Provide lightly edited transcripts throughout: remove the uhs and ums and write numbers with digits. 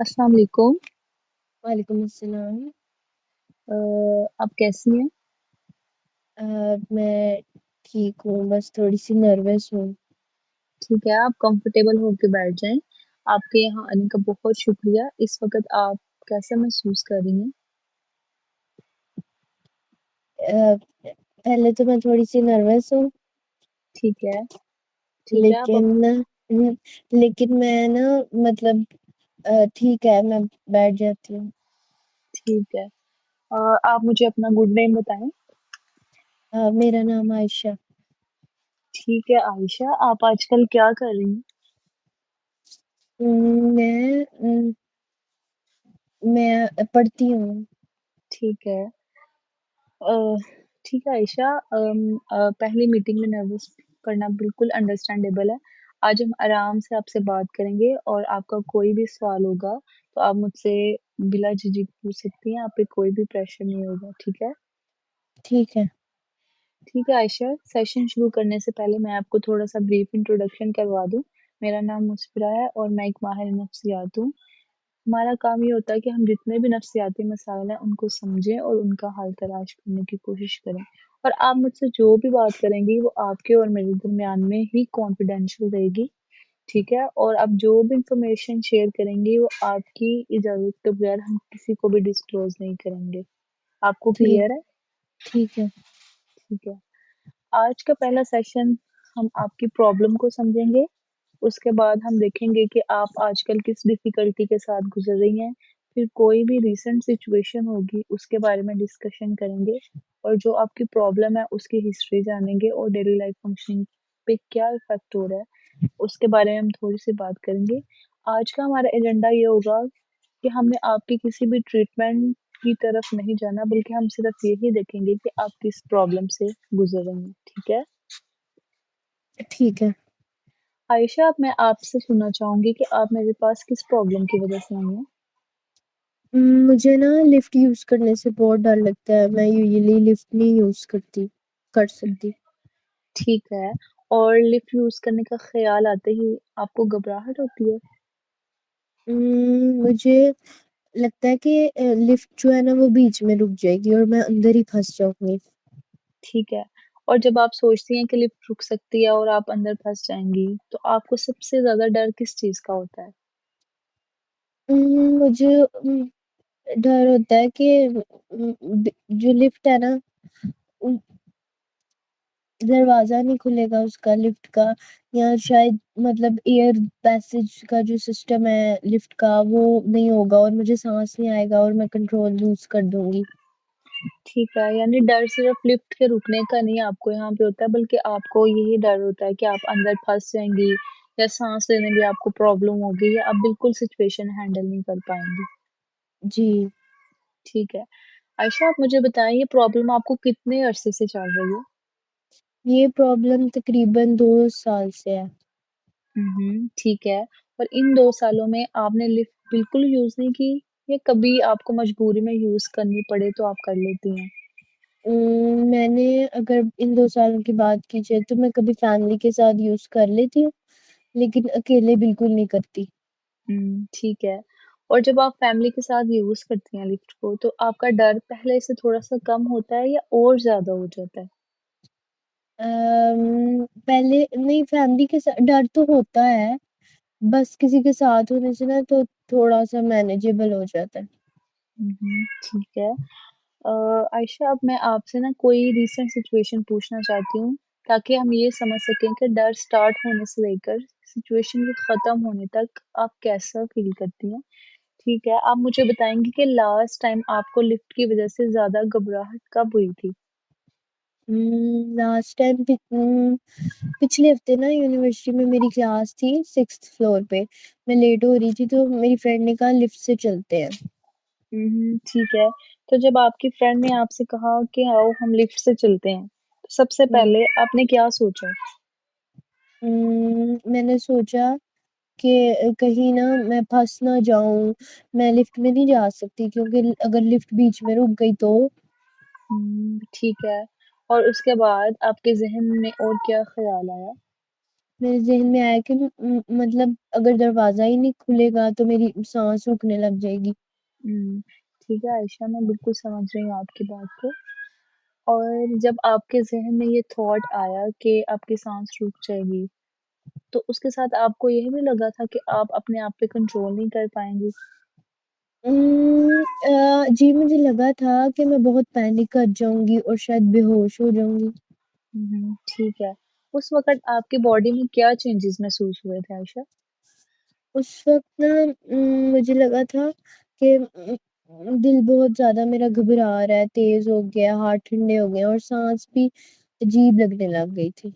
अस्सलाम वालेकुम। वालेकुम अस्सलाम। आप कैसी हैं? मैं ठीक हूँ, बस थोड़ी-सी नर्वस हूँ। ठीक है, आप कंफर्टेबल होके बैठ जाएँ। आपके यहाँ आने का बहुत शुक्रिया। इस वक़्त आप कैसा महसूस कर रही हैं? पहले तो मैं थोड़ी-सी नर्वस हूँ, ठीक है, ठीक है, आप लेकिन लेकिन मैं ना मतलब ठीक है, मैं बैठ जाती हूँ। ठीक है। आप मुझे अपना गुड नेम बताएँ? मेरा नाम आयशा। ठीक है, आयशा, आप आजकल क्या कर रही हैं? मैं पढ़ती हूँ। ठीक है। अ, ठीक है आयशा, पहली मीटिंग में नर्वस करना बिल्कुल अंडरस्टैंडेबल है। आज हम आराम से आपसे बात करेंगे और आपका कोई भी सवाल होगा तो आप मुझसे बिला झिझक पूछ सकती हैं। आप पे कोई भी प्रेशर नहीं होगा, ठीक है? ठीक है, ठीक है आयशा, सेशन शुरू करने से पहले मैं आपको थोड़ा-सा ब्रीफ इंट्रोडक्शन करवा दूँ। मेरा नाम मुस्फिरा है और मैं एक माहिर नफ्सियात हूँ। हमारा काम ये होता है कि हम जितने भी नफ्सियाती मसाइल हैं उनको समझें और उनका हल तलाश करने की कोशिश करें। और आप मुझसे जो भी बात करेंगी वो आपके और मेरे दरमियान में ही कॉन्फिडेंशियल रहेगी, ठीक है? और आप जो भी इंफॉर्मेशन शेयर करेंगी वो आपकी इजाज़त के बगैर हम किसी को भी डिस्क्लोज़ नहीं करेंगे। आपको ठीक क्लियर है? ठीक है, ठीक है। आज का पहला सेशन हम आपकी प्रॉब्लम को समझेंगे। उसके बाद हम देखेंगे कि आप आजकल किस डिफ़िकल्टी के साथ गुज़र रही हैं। फिर कोई भी रीसेंट सिचुएशन होगी उसके बारे में डिस्कशन करेंगे और जो आपकी प्रॉब्लम है उसकी हिस्ट्री जानेंगे और डेली लाइफ फंक्शनिंग पे क्या इफ़ेक्ट हो रहा है, उसके बारे में हम थोड़ी-सी बात करेंगे। आज का हमारा एजेंडा ये होगा कि हमने आपकी किसी भी ट्रीटमेंट की तरफ नहीं जाना बल्कि हम सिर्फ़ यही देखेंगे कि आप किस प्रॉब्लम से गुज़र रही हैं, ठीक है? ठीक है। आयशा, अब मैं आपसे सुनना चाहूँगी कि आप मेरे पास किस प्रॉब्लम की वज़ह से आई हैं? मुझे ना लिफ्ट यूज़ करने से बहुत डर लगता है। मैं यूजुअली लिफ्ट नहीं यूज़ कर सकती। ठीक है। और लिफ्ट यूज़ करने का ख़्याल आते ही आपको घबराहट होती है? मुझे लगता है कि लिफ्ट जो है ना वो बीच में रुक जाएगी और मैं अंदर ही फँस जाऊँगी। ठीक है। और जब आप सोचती हैं कि लिफ्ट रुक सकती है और आप अंदर फँस जाएँगी, तो आपको सबसे ज़्यादा डर किस चीज़ का होता है? मुझे डर होता है कि जो लिफ्ट है ना उ दरवाज़ा नहीं खुलेगा उसका लिफ्ट का, या शायद मतलब एयर पैसेज का जो सिस्टम है लिफ्ट का वो नहीं होगा और मुझे सांस नहीं आएगा और मैं कंट्रोल लूज कर दूंगी। ठीक है, यानी डर सिर्फ़ लिफ्ट के रुकने का नहीं आपको यहाँ पे होता है, बल्कि आपको यही डर होता है कि आप अंदर फँस जाएँगी या साँस लेने में आपको प्रॉब्लम होगी या आप बिल्कुल सिचुएशन हैंडल नहीं कर पाएँगी। जी, ठीक है। आयशा, आप मुझे बताएँ ये प्रॉब्लम आपको कितने अरसे से चल रही है? ये प्रॉब्लम तकरीबन 2 साल से है। ठीक है। और इन 2 सालों में आपने लिफ्ट बिल्कुल यूज़ नहीं की या कभी आपको मजबूरी में यूज़ करनी पड़े तो आप कर लेती हैं? मैंने अगर इन 2 सालों की बात की जाए तो मैं कभी फैमिली के साथ यूज कर लेती हूँ, लेकिन अकेले बिल्कुल नहीं करती। ठीक है। और जब आप फैमिली के साथ यूज़ करती हैं लिफ्ट को तो आपका डर पहले से थोड़ा-सा कम होता है या और ज़्यादा हो जाता है? पहले नहीं, फैमिली के साथ डर तो होता है, बस किसी के साथ होने से ना तो थोड़ा-सा मैनेजेबल हो जाता है। ठीक है। आयशा, अब मैं आपसे ना कोई रीसेंट सिचुएशन पूछना चाहती हूँ ताकि हम ये समझ सकें कि डर स्टार्ट होने से लेकर सिचुएशन के ख़त्म होने तक आप कैसा फ़ील करती हैं? ठीक है, आप मुझे बताएँगी कि लास्ट टाइम आपको लिफ्ट की वज़ह से ज़्यादा घबराहट कब हुई थी? लास्ट टाइम पिछले हफ्ते ना यूनिवर्सिटी में मेरी क्लास थी 6th फ्लोर पे। मैं लेट हो रही थी तो मेरी फ्रेंड ने कहा लिफ्ट से चलते हैं। ठीक है। तो जब आपकी फ्रेंड ने आपसे कहा कि आओ हम लिफ्ट से चलते हैं, तो सबसे हुँ, पहले आपने क्या सोचा? मैंने सोचा कि कहीं ना मैं फँस ना जाऊँ, मैं लिफ्ट में नहीं जा सकती क्योंकि अगर लिफ्ट बीच में रुक गई तो ठीक है। और उसके बाद आपके ज़हन में और क्या ख़्याल आया? मेरे ज़हन में आया कि मतलब अगर दरवाज़ा ही नहीं खुलेगा तो मेरी साँस रुकने लग जाएगी। हुँ, ठीक है आयशा, मैं बिल्कुल समझ रही हूँ आपकी बात को। और जब आपके ज़हन में ये थॉट आया कि आपकी साँस रुक जाएगी, तो उसके साथ आपको ये भी लगा था कि आप अपने आप पे कंट्रोल नहीं कर पाएँगी? जी मुझे लगा था कि मैं बहुत पैनिक कर जाऊँगी और शायद बेहोश हो जाऊँगी। ठीक है। उस वक़्त आपकी बॉडी में क्या चेंजेज़ महसूस हुए थे आयशा? उस वक़्त ना मुझे लगा था कि दिल बहुत ज़्यादा मेरा घबरा रहा है, तेज़ हो गया, हाथ ठंडे हो गए और साँस भी अजीब लगने लग गई थी।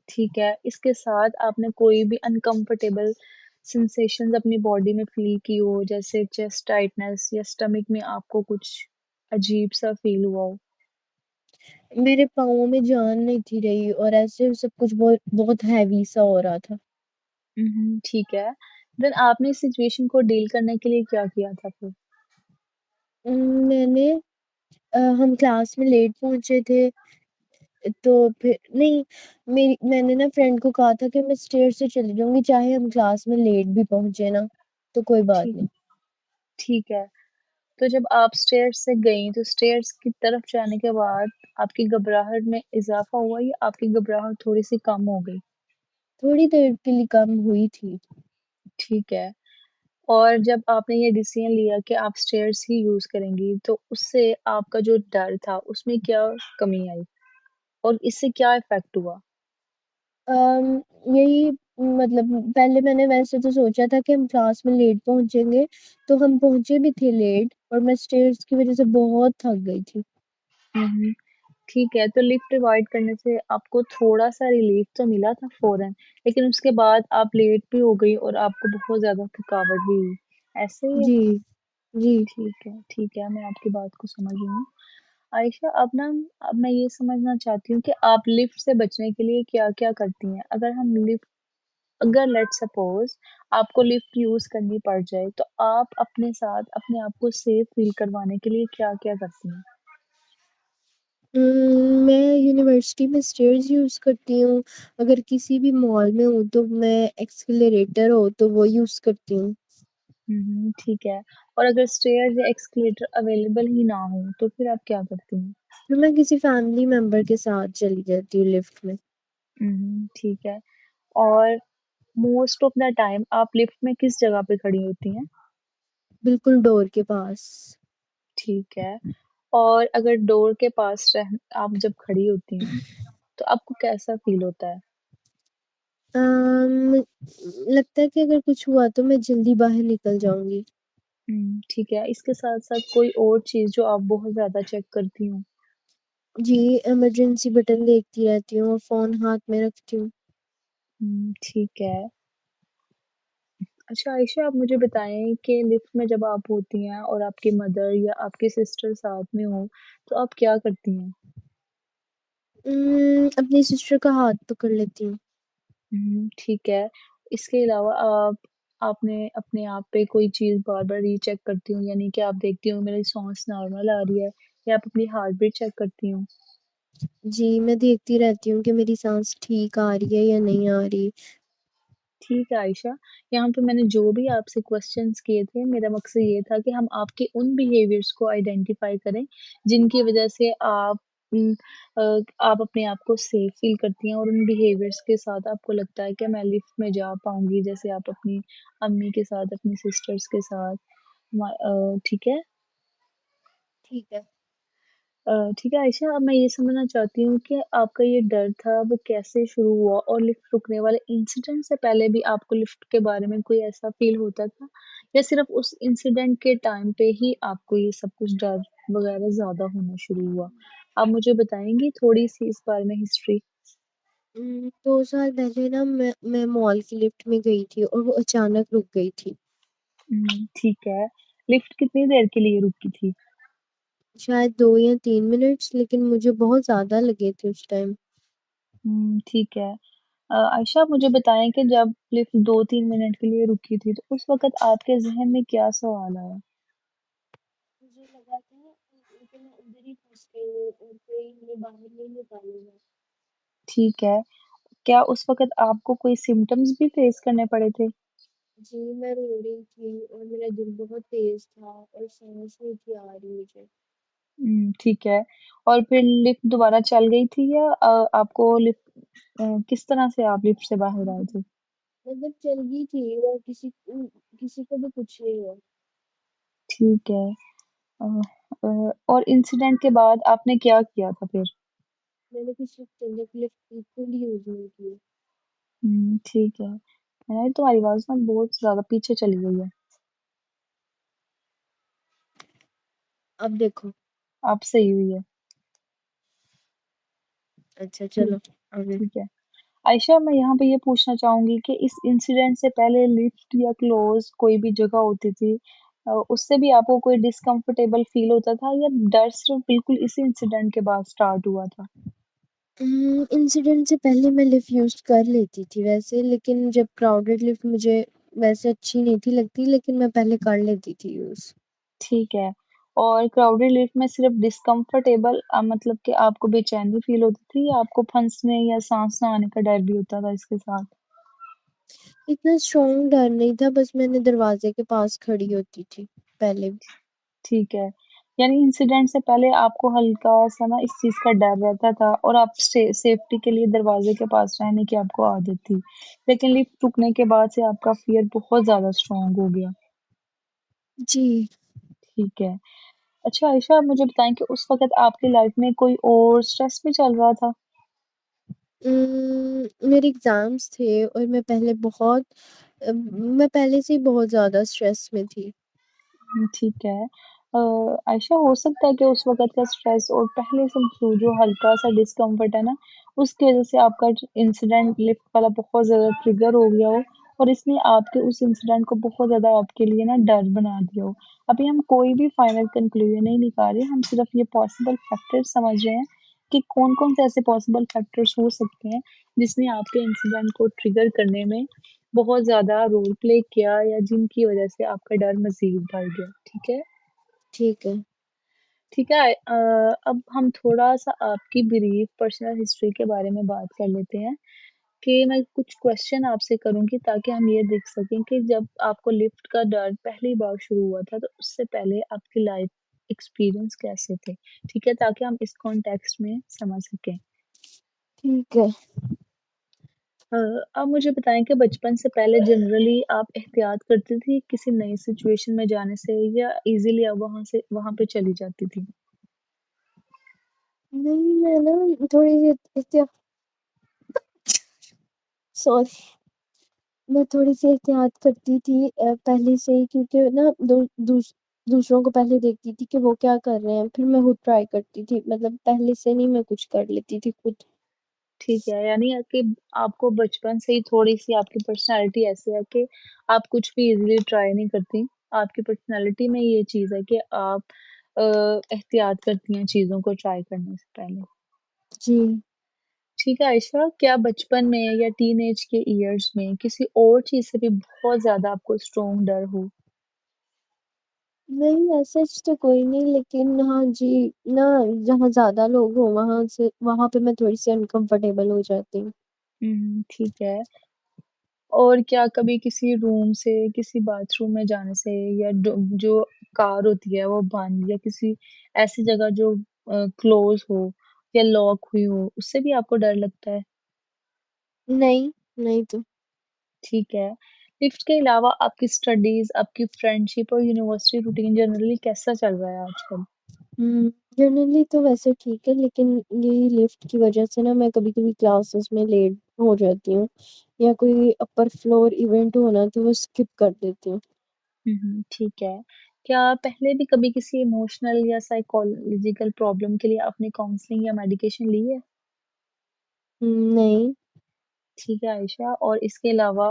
ठीक है। इसके साथ आपने कोई भी अनकम्फ़र्टेबल सेंसेशंस अपनी बॉडी में फ़ील की हो, जैसे चेस्ट टाइटनेस या स्टमक में आपको कुछ अजीब-सा फ़ील हुआ हो? मेरे पाँवों में जान नहीं थी रही और ऐसे सब कुछ बहुत बहुत हेवी सा हो रहा था। ठीक है। देन आपने इस सिचुएशन को डील करने के लिए क्या किया था फिर? मैंने हम क्लास में लेट पहुँचे थे, तो फिर नहीं मैंने ना फ्रेंड को कहा था कि मैं स्टेयर से चली जाऊँगी, चाहे हम क्लास में लेट भी पहुँचे ना, तो कोई बात ठीक नहीं। ठीक है। तो जब आप स्टेयर्स से गईं, तो स्टेयर्स की तरफ जाने के बाद आपकी घबराहट में इज़ाफ़ा हुआ या आपकी घबराहट थोड़ी-सी कम हो गई? थोड़ी देर के लिए कम हुई थी। ठीक है। और जब आपने ये डिसीज़न लिया कि आप स्टेयर्स ही यूज़ करेंगी, तो उससे आपका जो डर था, उसमें क्या कमी आई? और इससे क्या इफ़ेक्ट हुआ? अम, यही मतलब पहले मैंने वैसे तो सोचा था कि हम क्लास में लेट पहुँचेंगे, तो हम पहुँचे भी थे लेट और मैं स्टेयर्स की वज़ह से बहुत थक गई थी। हुँ, हुँ। ठीक है, तो लिफ्ट अवॉइड करने से आपको थोड़ा-सा रिलीफ़ तो मिला था फ़ौरन, लेकिन उसके बाद आप लेट भी हो गई और आपको बहुत ज़्यादा थकावट भी हुई। ऐसे ही है? जी, जी। ठीक है, मैं आपकी बात को समझ रही हूँ। आयशा, अब मैं ये समझना चाहती हूँ कि आप लिफ्ट से बचने के लिए क्या-क्या करती हैं? अगर लेट्स सपोज़ आपको लिफ्ट यूज़ करनी पड़ जाए, तो आप अपने साथ अपने आप को सेफ फ़ील करवाने के लिए क्या-क्या करती हैं? मैं यूनिवर्सिटी में स्टेयर्स यूज़ करती हूँ, अगर किसी भी मॉल में हूँ तो मैं एक्सेलरेटर हो तो वो यूज़ करती हूँ। ठीक है। और अगर स्टेयर्स या एस्केलेटर अवेलेबल ही ना हो, तो फिर आप क्या करती हैं? फिर मैं किसी फैमिली मेंबर के साथ चली जाती हूँ लिफ्ट में। ठीक है। और मोस्ट ऑफ द टाइम आप लिफ्ट में किस जगह पे खड़ी होती हैं? बिल्कुल डोर के पास। ठीक है। और अगर डोर के पास आप जब खड़ी होती हैं, तो आपको कैसा फ़ील होता है? अम, लगता है कि अगर कुछ हुआ तो मैं जल्दी बाहर निकल जाऊँगी। ठीक है। इसके साथ-साथ कोई और चीज़ जो आप बहुत ज़्यादा चेक करती हों? जी, इमरजेंसी बटन देखती रहती हूँ और फ़ोन हाथ में रखती हूँ। ठीक है। अच्छा आयशा, आप मुझे बताएँ कि लिफ्ट में जब आप होती हैं और आपकी मदर या आपकी सिस्टर साथ में हो, तो आप क्या करती हैं? अपनी सिस्टर का हाथ पकड़ लेती हूँ। ठीक है। इसके अलावा आपने अपने आप पे कोई चीज़ बार-बार रीचेक करती हो, यानी कि आप देखती हो मेरी साँस नॉर्मल आ रही है या आप अपनी हार्ट बीट चेक करती हो? जी, मैं देखती रहती हूँ कि मेरी साँस ठीक आ रही है या नहीं आ रही। ठीक है आयशा, यहाँ पे मैंने जो भी आपसे क्वेश्चन्स किए थे, मेरा मकसद ये था कि हम आपके उन बिहेवियर्स को आइडेंटिफ़ाई करें, जिनकी वज़ह से आप अपने आप को सेफ फ़ील करती हैं और उन बिहेवियर्स के साथ आपको लगता है कि मैं लिफ्ट में जा पाऊँगी, जैसे आप अपनी अम्मी के साथ, अपनी सिस्टर्स के साथ ठीक है? ठीक है। ठीक है आयशा, अब मैं ये समझना चाहती हूँ कि आपका ये डर था वो कैसे शुरू हुआ और लिफ्ट रुकने वाले इंसिडेंट से पहले भी आपको लिफ्ट के बारे में कोई ऐसा फ़ील होता था? या सिर्फ़ उस इंसिडेंट के टाइम पे ही आपको ये सब कुछ डर वग़ैरह ज़्यादा होना शुरू हुआ? आप मुझे बताएँगी थोड़ी-सी इस बारे में हिस्ट्री? 2 साल पहले ना मैं मॉल की लिफ्ट में गई थी और वो अचानक रुक गई थी। ठीक है। लिफ्ट कितनी देर के लिए रुकी थी? शायद 2 या 3 मिनट्स लेकिन मुझे बहुत ज़्यादा लगे थे उस टाइम। ठीक है। आयशा, आप मुझे बताएँ कि जब लिफ्ट 2-3 मिनट के लिए रुकी थी, तो उस वक़्त आपके ज़हन में क्या सवाल आया? मुझे लगा था कि मैं उधर ही फँस गई हूँ और कोई मुझे बाहर नहीं निकालेगा। ठीक है। क्या उस वक़्त आपको कोई सिम्पटम्स भी फेस करने पड़े थे? जी, मैं रो रही थी और मेरा दिल बहुत तेज़ था और सांस नहीं थी आ रही मुझे। ठीक है। और फिर लिफ्ट दोबारा चल गई थी या आपको किस तरह से आप लिफ्ट से बाहर आए थे? मतलब चल गई थी और किसी को भी कुछ नहीं हुआ। ठीक है। अ और इंसिडेंट के बाद आपने क्या किया था फिर? मैंने किसी लिफ्ट लिफ्ट बिल्कुल यूज़ नहीं की। ठीक है। तुम्हारी आवाज़ ना बहुत ज़्यादा पीछे चली गई है। अब देखो। अब सही हुई है। अच्छा ठीक चलो आगे। ठीक है। आयशा, मैं यहाँ पे ये पूछना चाहूँगी कि इस इंसिडेंट से पहले लिफ्ट या क्लोज़ कोई भी जगह होती थी, उससे भी आपको कोई डिस्कम्फर्टेबल फ़ील होता था या डर सिर्फ़ बिल्कुल इसी इंसिडेंट के बाद स्टार्ट हुआ था? इंसिडेंट से पहले मैं लिफ्ट यूज़ कर लेती थी वैसे, लेकिन जब क्राउडेड लिफ्ट मुझे वैसे अच्छी नहीं थी लगती, लेकिन मैं पहले कर लेती थी यूज़। ठीक है। और क्राउडेड लिफ्ट में सिर्फ़ डिस्कम्फर्टेबल मतलब कि आपको बेचैनी फ़ील होती थी या आपको फंसने या साँस ना आने का डर भी होता था इसके साथ? इतना स्ट्रॉन्ग डर नहीं था, बस मैंने दरवाजे के पास खड़ी होती थी पहले। ठीक है। यानी इंसिडेंट से पहले आपको हल्का-सा ना इस चीज़ का डर रहता था और आप सेफ्टी के लिए दरवाज़े के पास रहने की आपको आदत थी। लेकिन लिफ्ट रुकने के बाद से आपका फ़ियर बहुत ज़्यादा स्ट्रॉन्ग हो गया। जी। ठीक है। अच्छा आयशा, आप मुझे बताएँ कि उस वक़्त आपकी लाइफ़ में कोई और स्ट्रेस भी चल रहा था? मेरे एग्ज़ाम्स थे और मैं पहले से ही बहुत ज़्यादा स्ट्रेस में थी। ठीक है। आयशा, हो सकता है कि उस वक़्त का स्ट्रेस और पहले से जो हल्का-सा डिस्कम्फ़र्ट है ना, उसकी वज़ह से आपका ज इंसिडेंट लिफ्ट वाला बहुत ज़्यादा ट्रिगर हो गया हो और इसने आपके उस इंसिडेंट को बहुत ज़्यादा आपके लिए ना डर बना दिया हो। अभी हम कोई भी फाइनल कंक्लूज़न नहीं निकाल रहे, हम सिर्फ़ ये पॉसिबल फैक्टर्स समझ रहे हैं कि कौन-कौन से ऐसे पॉसिबल फैक्टर्स हो सकते हैं, जिसने आपके इंसिडेंट को ट्रिगर करने में बहुत ज़्यादा रोल प्ले किया या जिनकी वज़ह से आपका डर मज़ीद बढ़ गया, ठीक है? ठीक है। ठीक है। अब हम थोड़ा-सा आपकी ब्रीफ पर्सनल हिस्ट्री के बारे में बात कर लेते हैं कि मैं कुछ क्वेश्चन आपसे करूँगी ताकि हम ये देख सकें कि जब आपको लिफ्ट का डर पहली बार शुरू हुआ था, तो उससे पहले आपकी लाइफ़ एक्सपीरियंस कैसे थे? ठीक है? ताकि हम इस कॉन्टेक्स्ट में समझ सकें। ठीक है। अ, आप मुझे बताएँ कि बचपन से पहले जनरली आप एहतियात करती थी किसी नई सिचुएशन में जाने से या ईज़िली आप वहाँ पे चली जाती थी? नहीं, मैं ना थोड़ी-सी सॉरी, मैं थोड़ी-सी एहतियात करती थी पहले से ही, क्योंकि ना दूसरों को पहले देखती थी कि वो क्या कर रहे हैं, फिर मैं खुद ट्राई करती थी। मतलब पहले से नहीं, मैं कुछ कर लेती थी खुद। ठीक है, यानी कि आपको बचपन से ही थोड़ी-सी आपकी पर्सनैलिटी ऐसी है कि आप कुछ भी ईज़िली ट्राई नहीं करती। आपकी पर्सनैलिटी में ये चीज़ है कि आप एहतियात करती हैं चीज़ों को ट्राई करने से पहले। जी। ठीक है आयशा, क्या बचपन में या टीनेज के इयर्स में किसी और चीज़ से भी बहुत ज़्यादा आपको स्ट्रॉन्ग डर हो? नहीं, ऐसा तो कोई नहीं, लेकिन हाँ जी, ना जहाँ ज़्यादा लोग हों वहाँ पे मैं थोड़ी-सी अनकम्फ़र्टेबल हो जाती हूँ। ठीक है। और क्या कभी किसी रूम से, किसी बाथरूम में जाने से या जो कार होती है वो बंद या किसी ऐसी जगह जो क्लोज़ हो या लॉक हुई हो, उससे भी आपको डर लगता है? नहीं, नहीं तो। ठीक है। लिफ्ट के अलावा आपकी स्टडीज़, आपकी फ्रेंडशिप और यूनिवर्सिटी रूटीन जनरली कैसा चल रहा है आजकल? जनरली तो वैसे ठीक है, लेकिन यही लिफ्ट की वज़ह से ना मैं कभी-कभी क्लासेस में लेट हो जाती हूँ, या कोई अपर फ्लोर इवेंट हो ना तो वो स्किप कर देती हूँ। ठीक है। क्या पहले भी कभी किसी इमोशनल या साइकोलॉजिकल प्रॉब्लम के लिए आपने काउंसलिंग या मेडिकेशन ली है? नहीं। ठीक है आयशा, और इसके अलावा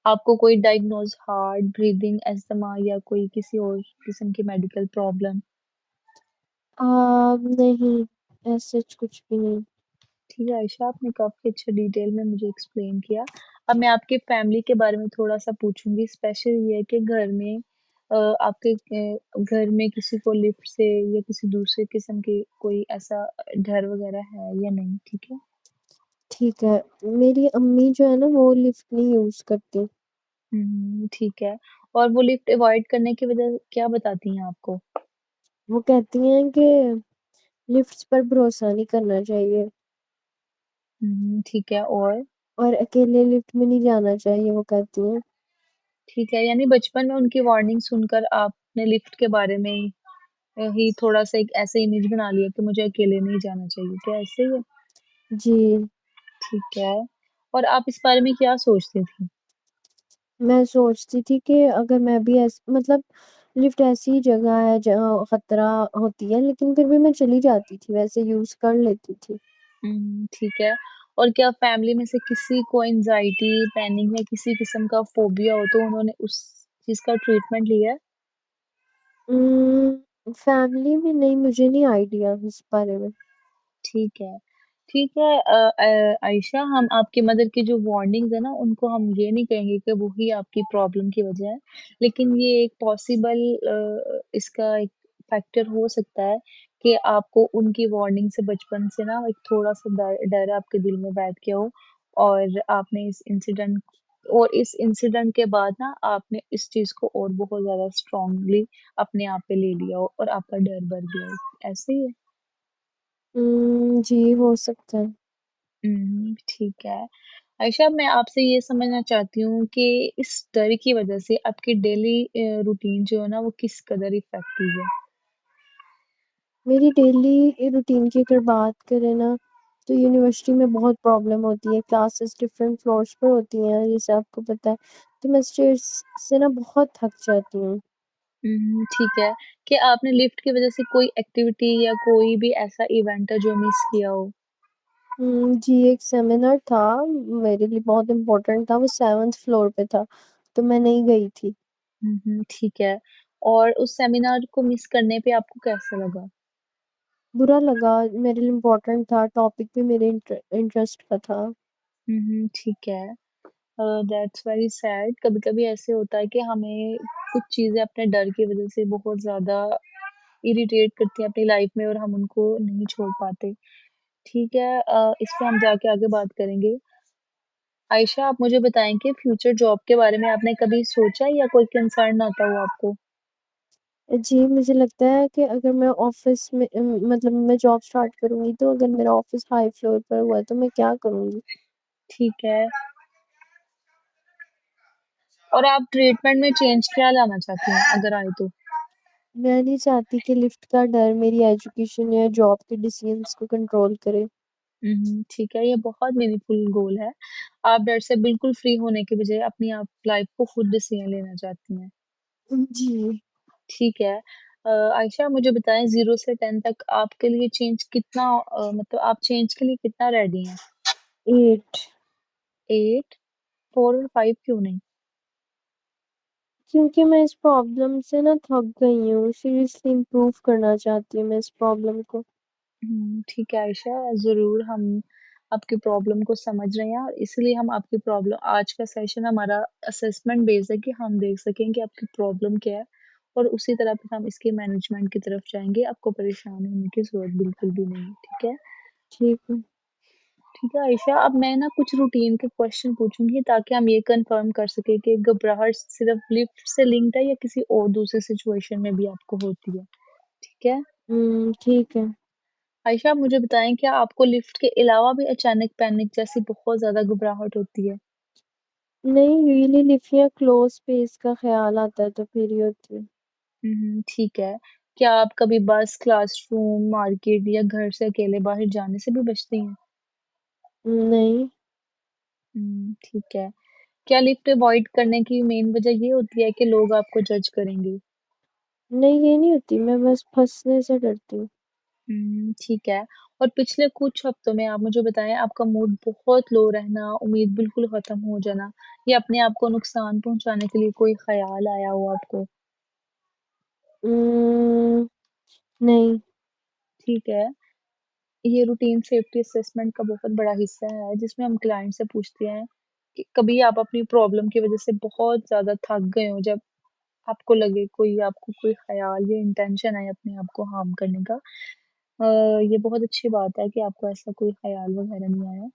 आपको कोई डायग्नोज हार्ट, ब्रीदिंग, अस्थमा या कोई किसी और किस्म की मेडिकल प्रॉब्लम? नहीं, ऐसा कुछ भी नहीं। ठीक है आयशा, आपने काफ़ी अच्छा डिटेल में मुझे एक्सप्लेन किया। अब मैं आपके फैमिली के बारे में थोड़ा-सा पूछूँगी, स्पेशल ये है कि घर में आपके घर में किसी को लिफ्ट से या किसी दूसरे किस्म की कोई ऐसा डर वग़ैरह है या नहीं? ठीक है? ठीक है। मेरी अम्मी जो है ना वो लिफ्ट नहीं यूज़ करती। ठीक है। और वो लिफ्ट अवॉइड करने की वजह क्या बताती हैं आपको? वो कहती हैं कि लिफ्ट्स पर भरोसा नहीं करना चाहिए ठीक है। और और अकेले लिफ्ट में नहीं जाना चाहिए, वो कहती हैं। ठीक है, यानी बचपन में उनकी वार्निंग सुनकर आपने लिफ्ट के बारे में ही थोड़ा-सा एक ऐसे इमेज बना लिया कि मुझे अकेले नहीं जाना चाहिए, क्या ऐसे ही है? जी। ठीक है। और आप इस बारे में क्या सोचती थी? मैं सोचती थी कि अगर मैं भी मतलब लिफ्ट ऐसी जगह है जहाँ खतरा होती है, लेकिन फिर भी मैं चली जाती थी, वैसे यूज़ कर लेती थी। ठीक है। और क्या फैमिली में से किसी को एंग्ज़ायटी, पैनिक या किसी किस्म का फ़ोबिया हो तो उन्होंने उस चीज़ का ट्रीटमेंट लिया है? फैमिली में नहीं, मुझे नहीं आइडिया इस बारे में। ठीक है। ठीक है। आयशा, हम आपकी मदर की जो वार्निंग्स है ना उनको हम ये नहीं कहेंगे कि वो ही आपकी प्रॉब्लम की वजह है। लेकिन ये एक पॉसिबल इसका एक फैक्टर हो सकता है कि आपको उनकी वार्निंग से बचपन से ना एक थोड़ा-सा डर डर आपके दिल में बैठ गया हो और आपने इस इंसिडेंट के बाद ना आपने इस चीज़ को और बहुत ज़्यादा स्ट्रॉन्गली अपने आप पे ले लिया हो और आपका डर बढ़ गया हो। ऐसे ही है? जी, हो सकता है। ठीक है। आयशा, मैं आपसे ये समझना चाहती हूँ कि इस डर की वजह से आपकी डेली रूटीन जो है ना वो किस कदर इफ़ेक्टिव है? मेरी डेली रूटीन की अगर बात करें ना, तो यूनिवर्सिटी में बहुत प्रॉब्लम होती है। क्लासेस डिफरेंट फ्लोर्स पर होती हैं, जैसे आपको पता है। तो मैं स्टेयर्स से ना बहुत थक जाती हूँ। ठीक है। कि आपने लिफ्ट की वजह से कोई एक्टिविटी या कोई भी ऐसा इवेंट है जो मिस किया हो? जी, एक सेमिनार था, मेरे लिए बहुत इम्पोर्टेंट था, वो 7th फ्लोर पे था, तो मैं नहीं गई थी। ठीक है। और उस सेमिनार को मिस करने पे आपको कैसा लगा? बुरा लगा, मेरे लिए इम्पोर्टेंट था, टॉपिक भी मेरे इंटरेस्ट का था। ठीक है। That's very sad. कभी-कभी ऐसे होता है कि हमें कुछ चीज़ें अपने डर की वजह से बहुत ज़्यादा इरिटेट करती हैं अपनी लाइफ में और हम उनको नहीं छोड़ पाते। ठीक है। इस पे हम जाके आगे बात करेंगे। आयशा, आप मुझे बताएँ कि फ्यूचर जॉब के बारे में आपने कभी सोचा या कोई कंसर्न आता हो आपको? जी, मुझे लगता है कि अगर मैं ऑफ़िस में मतलब मैं जॉब स्टार्ट करूँगी, तो अगर मेरा ऑफ़िस हाई फ्लोर पर हुआ, तो मैं क्या करूँगी? ठीक है। और आप ट्रीटमेंट में चेंज क्या लाना चाहती हैं अगर आए तो? मैं नहीं चाहती कि लिफ्ट का डर मेरी एजुकेशन या जॉब के डिसीजंस को कंट्रोल करे। ठीक है, ये बहुत मीनिंगफुल गोल है। आप डर से बिल्कुल फ्री होने के बजाय अपनी आप लाइफ को खुद डिसीजन लेना चाहती हैं। जी। ठीक है। आयशा, मुझे बताएँ 0 से 10 तक आपके लिए चेंज कितना मतलब आप चेंज के लिए कितना रेडी हैं? 8। 8, 4 और 5 क्यों नहीं? क्योंकि मैं इस प्रॉब्लम से ना थक गई हूँ, सीरियसली इम्प्रूव करना चाहती हूँ मैं इस प्रॉब्लम को। ठीक है आयशा, ज़रूर हम आपकी प्रॉब्लम को समझ रहे हैं और इसलिए हम आपकी प्रॉब्लम आज का सेशन हमारा असेसमेंट बेस्ड है कि हम देख सकें कि आपकी प्रॉब्लम क्या है और उसी तरह फिर हम इसके मैनेजमेंट की तरफ जाएँगे। आपको परेशान होने की ज़रूरत बिल्कुल भी नहीं है, ठीक है? ठीक है। ठीक है आयशा, अब मैं ना कुछ रूटीन के क्वेश्चन पूछूँगी ताकि हम ये कन्फर्म कर सकें कि घबराहट सिर्फ़ लिफ्ट से लिंक्ड है या किसी और दूसरी सिचुएशन में भी आपको होती है, ठीक है? ठीक है। आयशा, आप मुझे बताएँ क्या आपको लिफ्ट के अलावा भी अचानक पैनिक जैसी बहुत ज़्यादा घबराहट होती है? नहीं, रियली लिफ्ट या क्लोज़ स्पेस का ख़्याल आता है तो फिर ही होती है। ठीक है। क्या आप कभी बस, क्लासरूम, मार्केट या घर से अकेले बाहर जाने से भी बचती हैं? नहीं। ठीक है। क्या लिफ्ट अवॉइड करने की मेन वजह ये होती है कि लोग आपको जज करेंगे? नहीं, ये नहीं होती, मैं बस फँसने से डरती हूँ। ठीक है। और पिछले कुछ हफ्तों में आप मुझे बताएँ आपका मूड बहुत लो रहना, उम्मीद बिल्कुल खत्म हो जाना या अपने आप को नुकसान पहुँचाने के लिए कोई ख़्याल आया हो आपको? उम, नहीं। ठीक है। ये रूटीन सेफ्टी असेसमेंट का बहुत बड़ा हिस्सा है जिसमें हम क्लाइंट से पूछते हैं कि कभी आप अपनी प्रॉब्लम की वजह से बहुत ज़्यादा थक गए हो जब आपको लगे कोई आपको कोई ख़्याल या इंटेंशन है अपने आप को हार्म करने का। ये बहुत अच्छी बात है कि आपको ऐसा कोई ख़्याल वग़ैरह नहीं आया।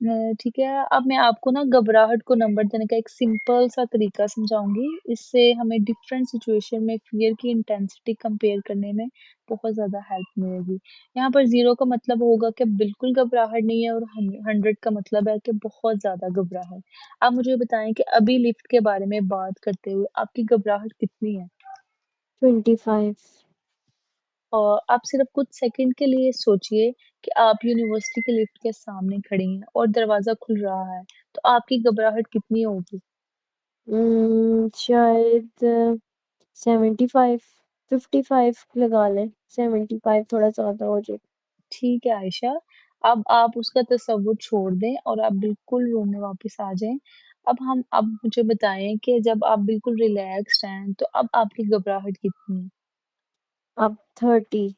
ठीक है, अब मैं आपको ना घबराहट को नंबर देने का एक सिंपल सा तरीका समझाऊंगी। इससे हमें डिफरेंट सिचुएशन में फियर की इंटेंसिटी कंपेयर करने में बहुत ज्यादा हेल्प मिलेगी। यहाँ पर 0 का मतलब होगा कि बिल्कुल घबराहट नहीं है, और 100 का मतलब है कि बहुत ज्यादा घबराहट। आप मुझे बताएं कि अभी लिफ्ट के बारे में बात करते हुए आपकी घबराहट कितनी है। 25। और आप सिर्फ कुछ सेकंड के लिए सोचिए कि आप यूनिवर्सिटी के लिफ्ट के सामने खड़ी हैं और दरवाजा खुल रहा है, तो आपकी घबराहट कितनी होगी। शायद 75। 55 लगा लें, 75 थोड़ा ज्यादा हो जाए। ठीक है आयशा, अब आप उसका तसव्वुर छोड़ दें और आप बिल्कुल रूम में वापस आ जाएं। अब मुझे बताएं कि जब आप बिल्कुल रिलैक्स्ड हैं तो अब आपकी घबराहट कितनी है। अब 30।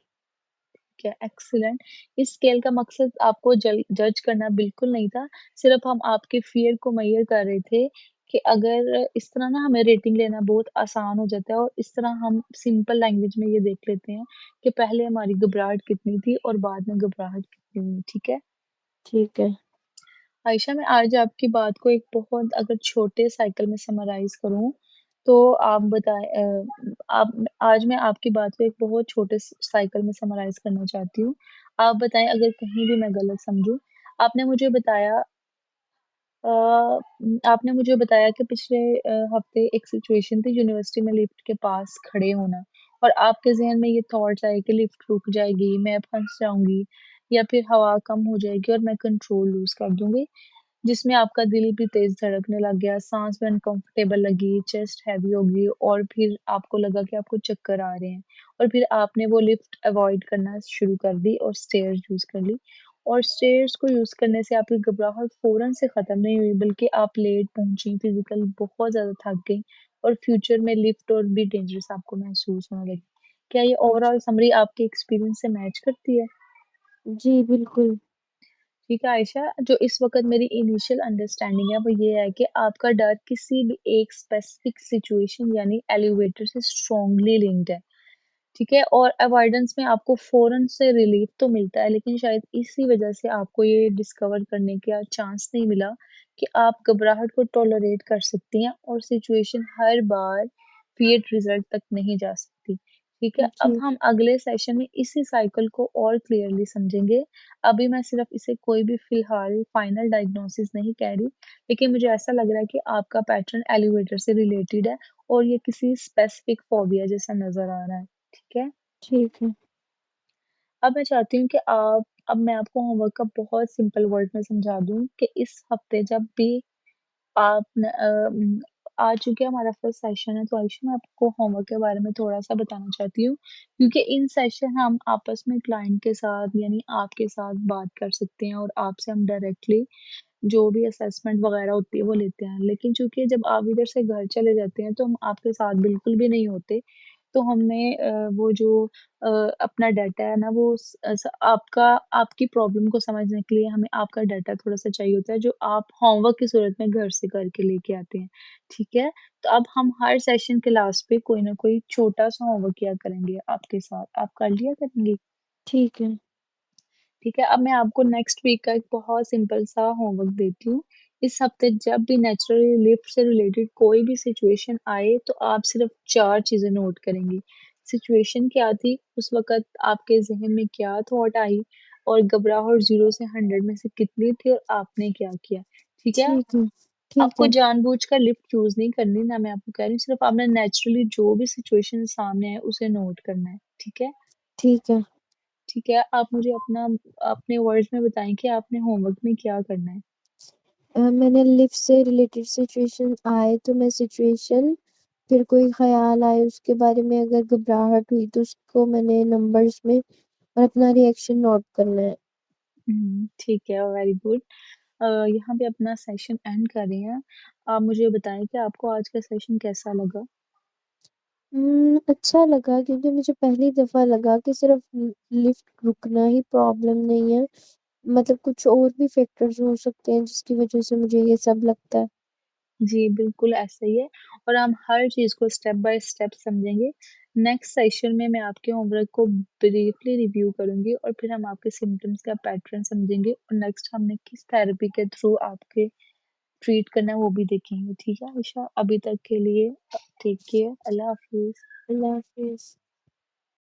क्या एक्सीलेंट। इस स्केल का मकसद आपको जज करना बिल्कुल नहीं था, सिर्फ हम आपके फियर को मेजर कर रहे थे कि अगर इस तरह ना हमें रेटिंग लेना बहुत आसान हो जाता है, और इस तरह हम सिंपल लैंग्वेज में ये देख लेते हैं कि पहले हमारी घबराहट कितनी थी और बाद में घबराहट कितनी हुई। ठीक है ठीक है। आयशा, मैं आज आपकी बात को एक बहुत अगर छोटे साइकिल में समराइज करूं तो आप बताएं, आप आज मैं आपकी बात को एक बहुत छोटे साइकिल में समराइज करना चाहती हूँ। आप बताएं अगर कहीं भी मैं गलत समझूं। आपने मुझे बताया आपने मुझे बताया कि पिछले हफ्ते एक सिचुएशन थी यूनिवर्सिटी में लिफ्ट के पास खड़े होना, और आपके जहन में ये थॉट्स आए कि लिफ्ट रुक जाएगी, मैं फंस जाऊंगी, या फिर हवा कम हो जाएगी और मैं कंट्रोल लूज कर दूंगी, जिसमें आपका दिल भी तेज धड़कने लग गया, सांस भी अनकंफर्टेबल लगी, चेस्ट हैवी होगी, और फिर आपको लगा कि आपको चक्कर आ रहे हैं, और फिर आपने वो लिफ्ट अवॉइड करना शुरू कर दी और स्टेयर्स यूज कर ली। और स्टेयर्स को यूज करने से आपकी घबराहट फौरन से खत्म नहीं हुई, बल्कि आप लेट पहुंची, फिजिकल बहुत ज्यादा थक गई, और फ्यूचर में लिफ्ट और भी डेंजरस आपको महसूस होने लगी। क्या ये ओवरऑल समरी आपके एक्सपीरियंस से मैच करती है। जी बिल्कुल। ठीक है आयशा, जो इस वक्त मेरी इनिशियल अंडरस्टैंडिंग है वो ये है कि आपका डर किसी भी एक स्पेसिफिक सिचुएशन यानी एलिवेटर से स्ट्रांगली लिंक्ड है। ठीक है, और अवॉइडेंस में आपको फौरन से रिलीफ तो मिलता है, लेकिन शायद इसी वजह से आपको ये डिस्कवर करने का चांस नहीं मिला कि आप घबराहट को टॉलरेट कर सकती हैं, और सिचुएशन हर बार फियर रिजल्ट तक नहीं जा सकती। ठीक है, अब जी। हम अगले सेशन में इसी साइकिल को और क्लियरली समझेंगे। अभी मैं सिर्फ इसे कोई भी फिलहाल फाइनल डायग्नोसिस नहीं कह रही, लेकिन मुझे ऐसा लग रहा है कि आपका पैटर्न एलिवेटर से रिलेटेड है, और ये किसी स्पेसिफिक फोबिया जैसा नजर आ रहा है। ठीक है, ठीक है। अब मैं चाहती हूँ कि अब मैं आपको होमवर्क का बहुत सिंपल वर्ड में समझा दूँ कि इस हफ्ते जब भी आप आ चुके हैं, हमारा फर्स्ट सेशन है, तो आयुषी मैं आपको होमवर्क के बारे में थोड़ा सा बताना चाहती हूँ, क्योंकि इन सेशन हम आपस में क्लाइंट के साथ यानी आपके साथ बात कर सकते हैं, और आपसे हम डायरेक्टली जो भी असेसमेंट वगैरह होती है वो लेते हैं, लेकिन चूंकि जब आप इधर से घर चले जाते हैं तो हम आपके साथ बिल्कुल भी नहीं होते। तो हमें वो जो अ, अपना डाटा है ना, वो आपका आपकी प्रॉब्लम को समझने के लिए हमें आपका डाटा थोड़ा सा चाहिए होता है, जो आप होमवर्क की सूरत में घर से करके लेके आते हैं। ठीक है, तो अब हम हर सेशन के लास्ट पे कोई ना कोई छोटा सा होमवर्क किया करेंगे आपके साथ, आप कर लिया करेंगे। ठीक है। ठीक है, अब मैं आपको नेक्स्ट वीक का एक बहुत सिंपल सा होमवर्क देती हूँ। इस हफ्ते जब भी नेचुरली लिफ्ट से रिलेटेड कोई भी सिचुएशन आए तो आप सिर्फ 4 चीजें नोट करेंगी। सिचुएशन क्या थी, उस वक्त आपके जहन में क्या थॉट आई, और घबराहट 0 से 100 में से कितनी थी, और आपने क्या किया। ठीक है, ठीक है। ठीक आपको है। जानबूझकर लिफ्ट चूज नहीं करनी, ना मैं आपको कह रही हूँ, सिर्फ आपने नेचुरली जो भी सिचुएशन सामने है उसे नोट करना है। ठीक है, ठीक है। ठीक है, आप मुझे अपने वर्ड्स में बताएं कि आपने होमवर्क में क्या करना है। मैंने लिफ्ट से रिलेटेड सिचुएशन आए तो मैं सिचुएशन, फिर कोई ख्याल आए उसके बारे में, अगर घबराहट हुई तो उसको मैंने नंबर्स में, और अपना रिएक्शन नोट करना है। ठीक है, वेरी गुड। यहाँ पे अपना सेशन एंड कर रहे हैं। आप मुझे बताएं कि आपको आज का सेशन कैसा लगा। अच्छा लगा, क्योंकि मुझे पहली दफा लगा कि सिर्फ लिफ्ट रुकना ही प्रॉब्लम नहीं है, मतलब कुछ और भी फैक्टर्स हो सकते हैं जिसकी वजह से मुझे ये सब लगता है। जी बिल्कुल ऐसा ही है, और हम हर चीज को स्टेप बाय स्टेप समझेंगे। नेक्स्ट सेशन में मैं आपके होमवर्क को ब्रीफली रिव्यू करूंगी और फिर हम आपके सिम्टम्स का पैटर्न समझेंगे और नेक्स्ट हमने किस थेरेपी के थ्रू आपके ट्रीट करना है वो भी देखेंगे। ठीक है आयशा, अभी तक के लिए टेक केयर, अल्लाह हाफिज। अल्लाह हाफिज।